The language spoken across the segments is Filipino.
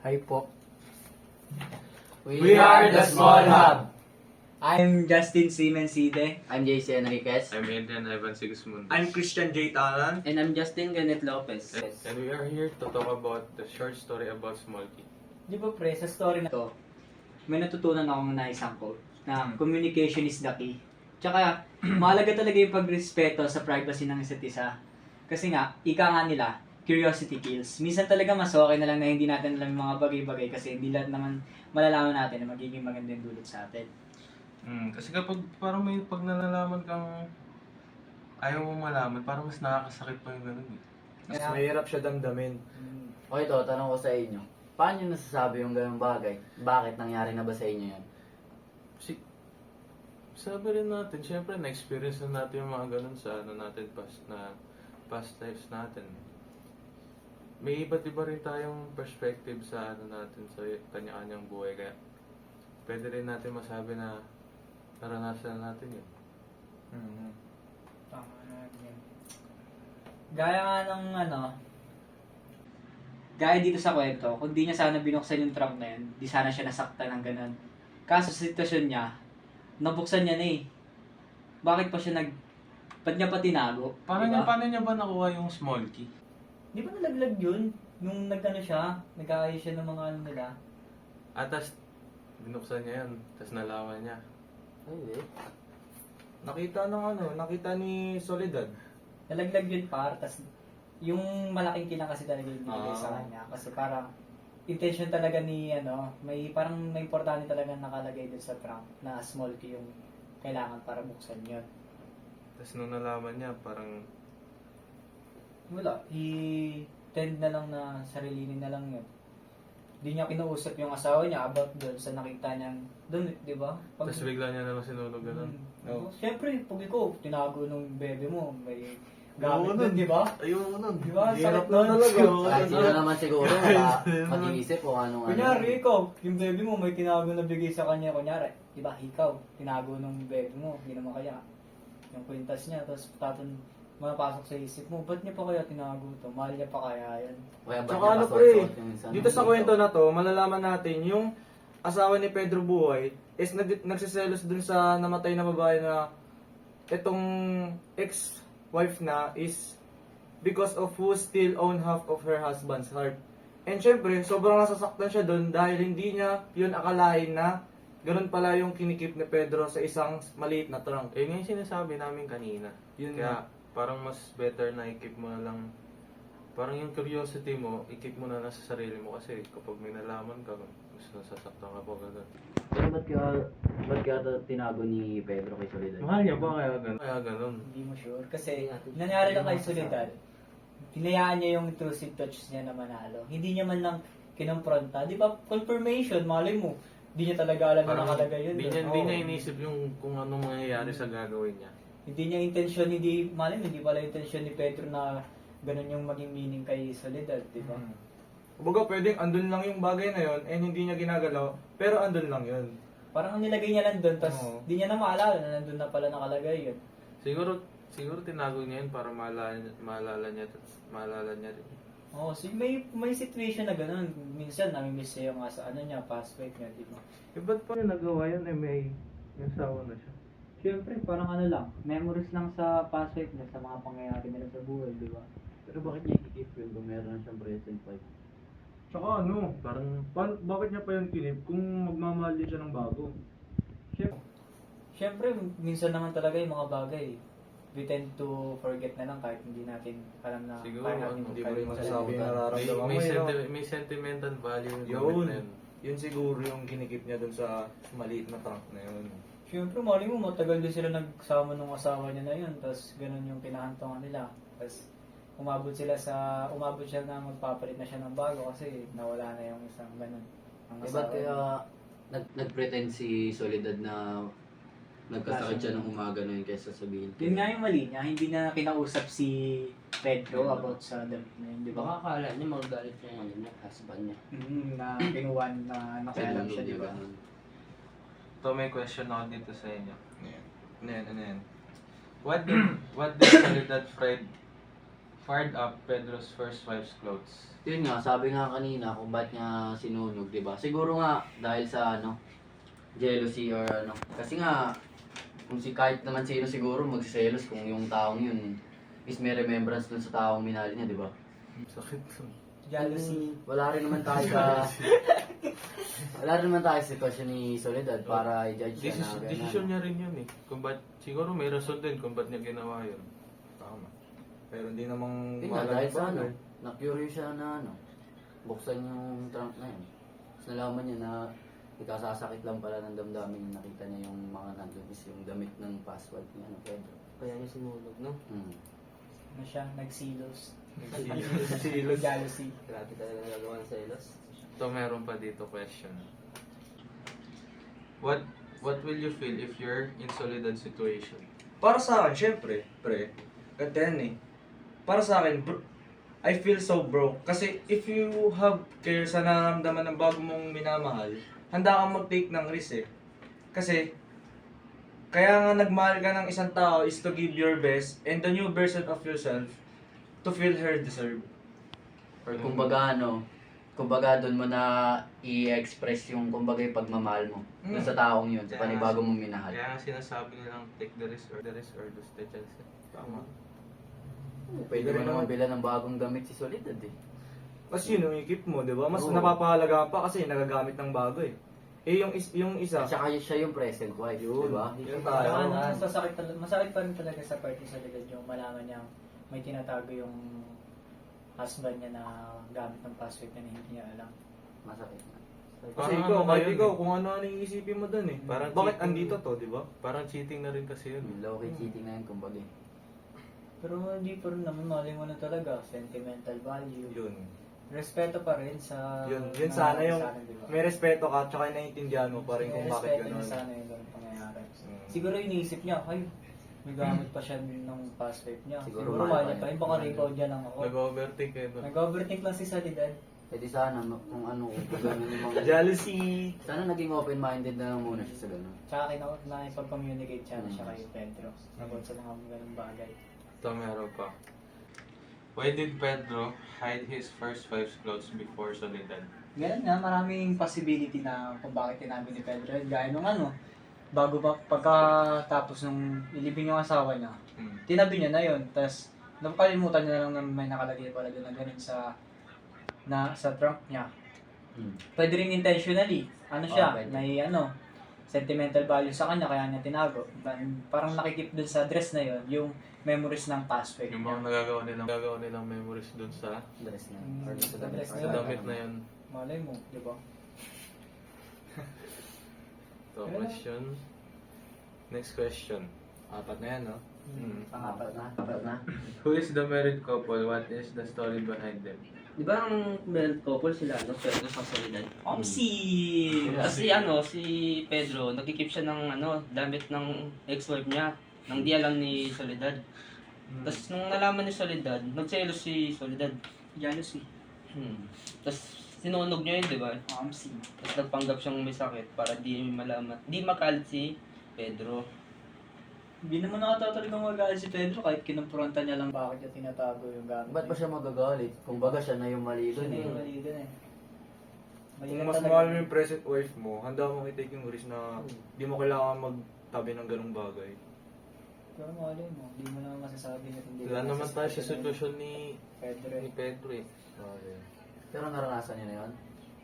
Hi po. We are the Small Hub. I'm Justin Simencide. I'm JC Enriquez. I'm Adrian Ivan Sigismundo. I'm Christian J. Talan. And I'm Justin Kenneth Lopez. And we are here to talk about the short story about Smolky. Di ba pre, sa story na to, may natutunan akong na isang quote na communication is the key. Tsaka, mahalaga talaga yung pagrespeto sa privacy ng isa't isa. Kasi nga, ika nga nila, curiosity kills. Minsan talaga mas okay na lang na hindi natin alam yung mga bagay-bagay kasi hindi lahat naman malalaman natin na magiging maganda yung dulot sa atin. Kasi kapag parang may pag nalalaman kang ayaw mo malaman, parang mas nakakasakit pa yung ganun eh. Mas Kaya- mahirap siya damdamin. Okay to, tanong ko sa inyo. Paano nyo nasasabi yung ganung bagay? Bakit nangyari na ba sa inyo yan? Sabi rin natin, syempre na-experience na natin yung mga ganun sa natin past lives natin. May iba't iba rin tayong perspective sa natin sa kanya-kanyang buhay kaya pwede rin natin masabi na naranasan natin yun. Tama na yan. Gaya nga ng gaya dito sa kwento, kung di niya sana binuksan yung trunk na yun, di sana siya nasaktan ng ganun. Kaso sa sitwasyon niya, nabuksan niya na eh. Bakit pa siya ba't niya pa tinago? Diba? Paano niya ba nakuha yung small key? Di ba nalaglag yun? Nung siya, nag-aayos siya ng mga nila. Tapos binuksan niya yun, tapos nalaman niya. Ay, Nakita ni Soledad. Nalaglag yun tas yung malaking kinang kasi talaga yung binigay sa kanya. Kasi parang, intention talaga ni, may parang may importante talaga nakalagay dun sa trunk na small key yung kailangan para buksan yun. Tapos nung nalaman niya, parang Wala, i-tend na lang na sarilinin na lang yun. Hindi niya kinausap yung asawa niya about doon sa nakita niyang doon, di ba? tapos bigla niya na lang sinunog ganun. Oo. Siyempre, pag ikaw, tinago nung bebe mo, may Oo, gamit doon, di ba? Ayoko nun. Di ba? Hirap Sakit na nun. talaga. kahit sino naman siguro mag-iisip kung anong Kunyari, ikaw, yung bebe mo, may tinago na bigay sa kanya, kunyari, di ba, ikaw, tinago nung bebe mo, hindi naman kaya. Yung kwintas niya, tapos mapasok sa isip mo, ba't niya pa kaya tinago to? Mahal niya pa kaya yan? Kaya ba't Tsaka niya ano kasuot-suot pre, yung minsan? dito sa kwento na to, malalaman natin yung asawa ni Pedro Buhay is nagsiselos dun sa namatay na babae na itong ex-wife na is because of who still own half of her husband's heart. And syempre, sobrang nasasaktan siya dun dahil hindi niya yun akalain na ganun pala yung kinikip ni Pedro sa isang maliit na trunk. Yun yung sinasabi namin kanina. Yun Kaya parang mas better na i-keep mo na lang, parang yung curiosity mo, i-keep mo na lang sa sarili mo kasi kapag may nalaman ka, mas nasasaktan ka pa ganun. Pero ba't kaya tinago ni Pedro kay Soledad? Mahal niya ba kaya ganun? Kaya ganun. Hindi mo sure. Kasi, nangyari lang kay Soledad, hinayaan niya yung intrusive touches niya na manalo. Hindi niya man lang kinompronta. Di ba, confirmation, malay mo. Hindi niya talaga alam na nakalagay yun. Hindi niya inisip yung kung anong mangyayari sa gagawin niya. Hindi niya intensyon, malay mo, hindi pala intensyon ni Pedro na ganun yung maging meaning kay Soledad, di ba? Kumbaga pwedeng andun lang yung bagay na yun and hindi niya ginagalaw, pero andun lang yun. Parang ang nilagay niya lang doon, tapos Oo. di niya na maalala na nandun na pala nakalagay yun. Siguro tinago niya yun para maalala niya rin. Oo, so may situation na ganun. Minsan, namimiss siya yung niya, past wife niya, di ba? Ba't pa niya nagawa yun? May asawa na siya. Siyempre, parang memories lang sa past life na sa mga pangyayari nila sa buhay, di ba? Pero bakit niya i-keep yun kung meron na siyang present wife? Tsaka Parang bakit niya pa yun kinip kung magmamahal din siya ng bago? Siyempre, minsan naman talaga yung mga bagay, we tend to forget na lang kahit hindi natin alam na siguro kaya natin Hindi mo rin magkalimutan. masasabi yung nararamdaman mo. may sentimental value yung Yun. gamit na yun. Yun siguro yung kinikip niya dun sa maliit na trunk na yun. Siyempre, mali mo, matagal din sila nagsama ng asawa niya na yun, tapos ganun yung kinahantungan nila. Tapos umabot siya na magpapalit na siya ng bago kasi nawala na yung isang ganun. Ang Eh ba't asawa kaya niya. nag-pretend si Soledad na nagkasakit siya ng umaga na yun kaysa sabihin? Yun nga yung mali niya, hindi na kinausap si Pedro about sa damit na yun, di ba? Baka akala niya magagalit yung husband niya. Na kinuwan na nakialam siya, di ba? So may question ako dito sa inyo. Ano yan? What did Soledad Fred fired up Pedro's first wife's clothes? Yun nga, sabi nga kanina kung ba't niya sinunog, di ba? Siguro nga dahil sa jealousy or ano. Kasi nga, kung kahit naman sino siguro magsiselos kung yung taong yun is may remembrance dun sa taong minahal niya, di ba? Sakit. Jealousy. Wala rin naman tayo sa sitwasyon ni Soledad para i-judge siya na gano'n. Decision niya rin yun eh. Kung ba't, siguro may rason din kung ba't niya ginawa yun. Tama. Pero hindi namang Yun nga, dahil sa bagay. na-curious siya na buksan yung trunk na yun. Tapos nalaman niya na ikasasakit lang pala ng damdamin, nakita niya yung mga nandun is yung damit ng password niya, Pedro. Kaya niya sinunog, no? Ano siya? Nagsilos. Silos. Jealousy. Grabe talaga nagagawa ng selos. So, meron pa dito question. What will you feel if you're in Soledad's situation? Para sa akin, syempre, ganda yan eh. Para sa akin, I feel so broke. Kasi if you have care sa nararamdaman ng bago mong minamahal, handa kang mag-take ng risk eh. Kasi, kaya nga nagmahal ka ng isang tao is to give your best and the new version of yourself to feel her deserve. Or kumbaga doon mo na i-express yung kumbaga yung pagmamahal mo dun sa taong yun, sa panibago mong minahal. Kaya nga sinasabi nilang take the risk or lose the chance. Tama. Pwede mo naman bila ng bagong damit si Soledad eh. Kasi yun, yung ikip mo, di ba? Mas Oo. napapahalaga pa kasi nagagamit ng bago eh. Eh, yung isa, At saka siya yung present wife, Yun. di ba? Yun Saka tayo. masakit pa rin talaga sa part ni Soledad yung malaman niya may tinatago yung husband niya na gamit ng password niya na hindi niya alam. Masakit na. Kasi Parang ikaw, ano kahit na yun ikaw, eh. kung ano-ano yung isipin mo dun eh. Parang Bakit cheating. andito to, di ba? Parang cheating na rin kasi yun. Low-key cheating na yun kumbaga. Pero hindi pa rin naman mali mo na talaga. Sentimental value. Yun. Respeto pa rin sa... Yun sana yung diba? may respeto ka tsaka naiintindihan mo pa rin kung bakit respeto gano'n. niya sana yung ganun pangyayari. Mm. Siguro iniisip niya, ay, may gamit pa siya ng password niya. Siguro Siguro mahal mahal niya pa pa. yun. Yung baka record niya lang ako. Nag-overthink eh. No? Nag-overthink lang si Soledad. Eh di sana kung ano, kung gano'n yung mga... Jealousy. Sana naging open-minded na lang muna siya sa gano'n. Tsaka nakipag-communicate siya na siya kay Pedro. About sa mga ganung bagay. Ito meron pa. Why did Pedro hide his first wife's clothes before Soledad? Ganun nga, maraming possibility na kung bakit tinabi ni Pedro. Gaya nung bago pagkatapos nung ilibing yung asawa niya, tinabi niya na yun. Tapos, nakalimutan niya na lang na may nakalagay pala doon na ganun sa trunk niya. Pwede rin intentionally. Pwede. May sentimental value sa kanya kaya niya tinago. Parang nakikip dun sa dress na yon yung memories ng password Yung niya. mga nagagawa nilang memories dun sa Dress na yun. Mm, Or sa dress or na sa yun. damit na yun. Malay mo, di ba? So, question. Next question. Apat na yan, no? Apat na. Who is the married couple? What is the story behind them? Di ba ang married couple sila, no? Pedro sa Soledad? Si Si Pedro, nagkikip siya ng damit ng ex-wife niya. Nang di alam ni Soledad. Tapos nung nalaman ni Soledad, nagselos si Soledad. jealousy. Tapos sinunog niya yun, di ba? Si Tapos nagpanggap siyang may sakit para di malaman. Di makalit si Pedro. Hindi naman nakatawa talagang magalit si Pedro kahit kinumpronta niya lang bakit niya tinatago yung gamit. Ba't ba siya magagalit? Kung baga siya na yung mali Siya doon na eh. yung mali dun eh. Mali Kung na mas talaga. mahal mo yung present wife mo, handa mong i-take yung risk na di mo kailangan magtabi ng ganung bagay. Pero malay mo, hindi mo naman masasabi na hindi. Wala naman tayo sa sitwasyon ni Pedro. Pedro eh. Pero naranasan niya na yun?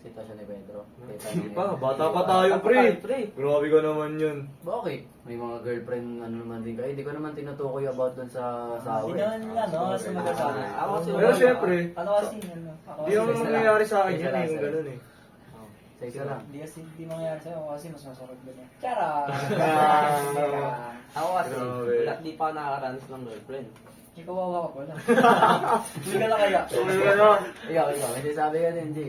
Sitwasyon ni Pedro? Hindi pa, bata pa tayo, pre. Grabe ka naman yun. Bakit? May mga girlfriend naman din kayo. Hindi ko naman tinutukoy about dun sa asawa. Hindi naman nila, no? Kasi magkasabi. Ako kasi Pero syempre, Ano kasi, ako di naman isa lang. mangyayari sa akin Isa yun lang, eh, yung isa ganun eh. Sa isa lang. Hindi mangyayari sa'yo ako kasi mas masarap doon eh. Tiyara! Ako kasi, Grabe. di pa ako nakakaranas ng girlfriend. Hindi kawawa ka pala. Hindi ka na kaya. Ikaw. Hindi sabi ka din, G.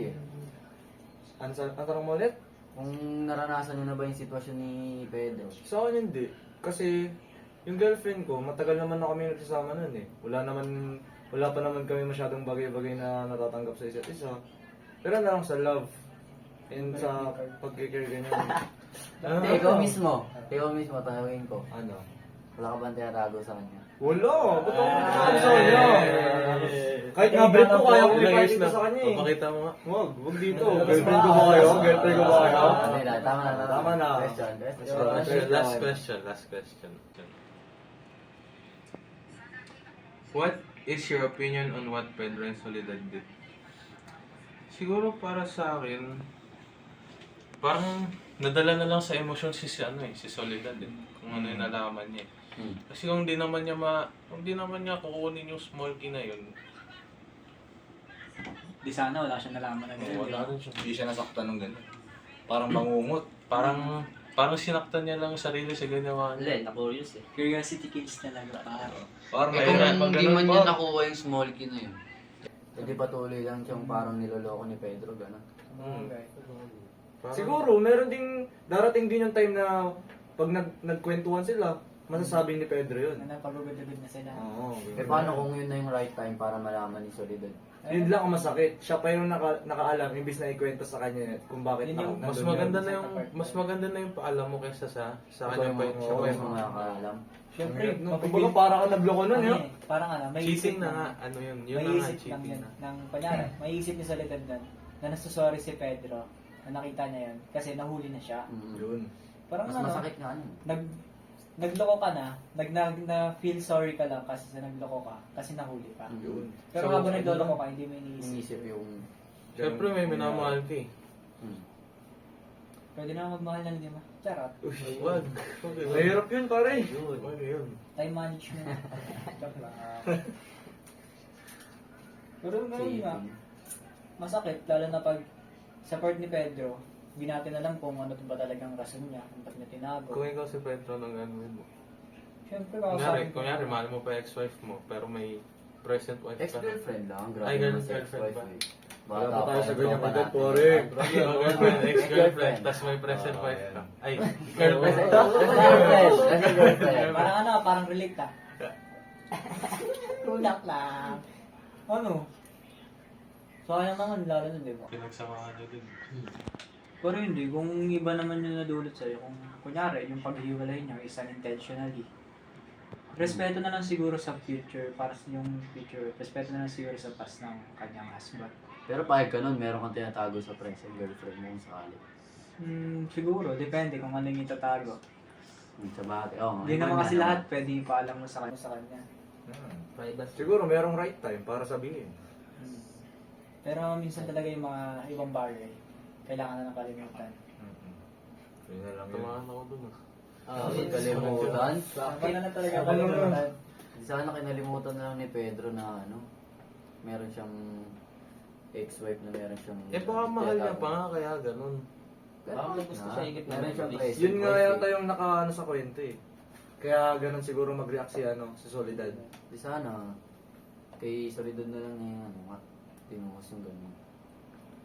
Ang tanong mo ulit? Kung naranasan niyo na ba yung sitwasyon ni Pedro? Sa akin hindi. Kasi yung girlfriend ko, matagal naman na kami nagsasama nun eh. Wala pa naman kami masyadong bagay-bagay na natatanggap sa isa't isa. Pero na lang sa love. And sa pag-care ganyan. Ikaw mismo, tanawin ko. Ano? Wala ka bang tinatago sa kanya? Wala! Ba't ako nagsasabi sa kanya? Kahit nga break ko, kaya ko Ilang years ipakita na? sa kanya eh. Papakita mo nga. Wag dito. Girlfriend ko ba kayo? Girlfriend ko ba kayo? Hindi na, tama na. Tama na. Question. Okay, last question. What is your opinion on what Pedro and Soledad did? Siguro para sa akin, parang nadala na lang sa emosyon si Soledad eh. Kung ano yung nalaman niya. Kasi kung di naman niya kukunin yung small key na yun, Di sana wala siya nalaman na ganun. wala rin siya. Hindi siya nasaktan ng gano'n. Parang bangungot. Parang sinaktan niya lang yung sarili sa ginawa niya. Hindi, na-curious eh. Curiosity kills talaga, pare. Parang Eh kung nahirap. hindi man niya nakuha yung small key na yun, hindi patuloy lang siyang parang niloloko ni Pedro, gano'n. Parang- Siguro, meron ding, darating din yung time na pag nagkwentuhan sila, masasabi ni Pedro yun. Ano, pagugod-ugod na sila. Oo. Eh paano kung yun na yung right time para malaman ni Soledad? Yun lang ang masakit. Siya pa yung nakaalam, imbis na ikwento sa kanya kung bakit Yun yung- mas nandun maganda yun. na yung paalam mo kaysa sa Ikaw kanya yung pa mag- siya Oo, pa yung yung mga nakaalam. Siyempre, Kumbaga para ka nagloko nun, ano yun. eh, parang may cheating isip na nga, ano yun may na nga isip lang cheating yun. na. Nang, kunyari, may isip ni Soledad nun, na nasusorry si Pedro, na nakita niya yun, kasi nahuli na siya. Yun. Parang Mas masakit nga yun. nagloko ka na, na feel sorry ka lang kasi sa nagloko ka, kasi nahuli ka. Yun. Pero So, habang nagloloko ka, hindi mo iniisip. Inisip yung... Siyempre may minamahal ka eh. Pwede na magmahal ng lima. Charot. Wag. Mahirap yun, pare. Wag yun. Time management. Joke lang. Pero ganun nga, masakit, lalo na pag sa part ni Pedro, hindi natin alam kung ano ba talagang rason niya, kung ba't niya tinago. Kung ikaw si Pedro nang ano mo. Siyempre, Kunyari, mahal mo pa ex-wife mo, pero may present wife ka na. Ex-girlfriend lang. Grabe Ay, naman sa girlfriend ex-wife ba? eh. Wala Bata pa tayo pa sa yung ganyan tropa edad, natin. pare. Girlfriend, ex-girlfriend, tas may present wife ka. Ay, girlfriend. Ex-girlfriend. Parang ano, parang relate ah. Tulak lang. Ano? Sayang naman, lalo na, di ba? Pinagsamahan nyo din. Pero hindi, kung iba naman yung nadulot sa'yo, kung kunyari, yung paghiwalay niya is unintentionally, respeto na lang siguro sa future, para sa yung future, respeto na lang siguro sa past ng kanyang husband. Pero pahig ka nun, meron kang tinatago sa present girlfriend mo kung sakali. Siguro, depende kung ano yung itatago. Sa bagay. Oo, Hindi naman kasi lahat pwede ipaalam mo sa kanya. Siguro merong right time para sabihin. Pero minsan talaga yung mga ibang bagay, kailangan na ng kalimutan. Yun na lang yun. Tumahan ako dun ah. Kalimutan. Kailangan na talaga Ano kalimutan. Sana kinalimutan na lang ni Pedro na ano, meron siyang ex-wife na meron siyang... Eh baka mahal niya pa nga, kaya ganun. Baka may gusto siya higit na Meron siyang memories. present Yun nga wife yata eh. yung nakaano sa kwento eh. Kaya ganun siguro mag-react si Soledad. Di sana, kay Soledad na lang niya ano, tinuwas yung ganun.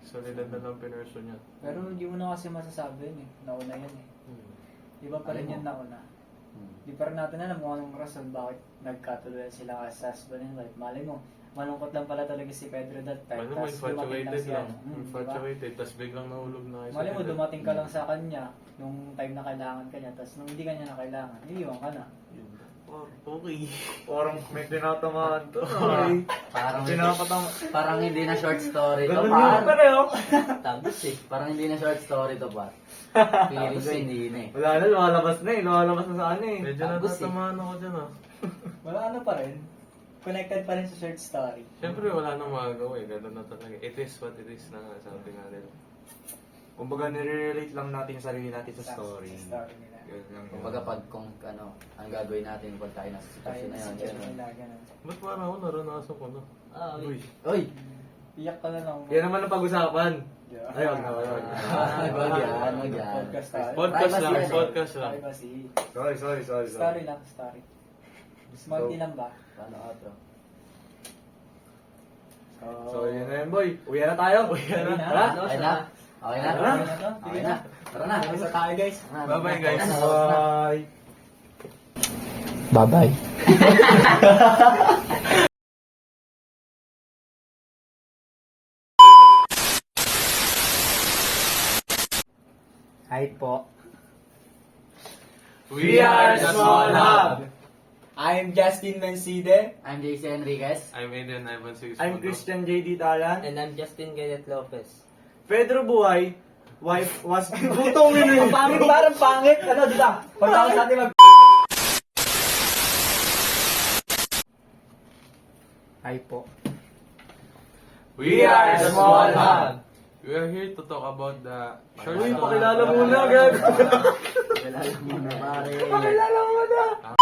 Solidad na lang pinerso niya. Pero hindi mo na kasi masasabi yun eh. Nauna yan eh. Di ba pa rin Ano mo? yan nauna? Di pa rin natin alam kung anong rason bakit nagkatuloy sila as husband and wife. Malay mo, malungkot lang pala talaga si Pedro that time. Ano mo, Tas dumating lang infatuated si lang. ano. Diba? Infatuated, tas biglang nahulog na kayo. Malay mo, dumating ka lang sa kanya nung time na kailangan ka niya. Tapos nung hindi ka niya na kailangan, iniwan ka na. Okay. Parang may tinatamaan to. Parang hindi na short story to, Ganun par. yun pare oh. Tapos eh. Parang hindi na short story to, par. Feeling ko hindi na eh. Wala na, lumalabas na eh. Lumalabas na sa ano eh. Medyo Tapos natatamaan ako dyan ah. Wala ano pa rin. Connected pa rin sa short story. Siyempre wala nang magagawa eh. Ganun na talaga. It is what it is na nga. Sabi nga nila. Kumbaga nire-relate lang natin yung sarili natin sa story. Sa story nila. Yun lang yun. Kumbaga pag kung ano, ang gagawin natin pag tayo nasa Tayo sitwasyon na sa yun. situation ganun. nila, ganun. Ba't parang ako naranasan ko na? Uy. Uy! Iyak ka na lang. Yan naman ang pag-usapan. Yeah. Ay, wag na, wag na. Wag yan. Podcast tayo. Podcast Privacy lang, yan eh. podcast lang. Privacy. Sorry. Story lang, story. Smart din lang ba? Paano outro? So, yun na yun boy. Uwi na tayo. Uwi na. Tara. Okay na? Okay na? Tara. Okay na? Tara na. Isa tayo guys. Bye-bye, guys. Bye. Bye-bye. Hi po. We are Small Hub! I'm Justin Mencide. I'm JC Enriquez. I'm Aiden Ivan Sixmondo. I'm Christian J.D. Talan. And I'm Justin Kenneth Lopez. Pedro Buhay, wife was... Butong yun eh. Pangit, parang pangit. Ano, di ba? Pagkakos natin mag... Hi po. We are Small Hub. We are here to talk about the short Uy, story. pakilala muna, Gab. Kilala mo na pare. Pakilala muna.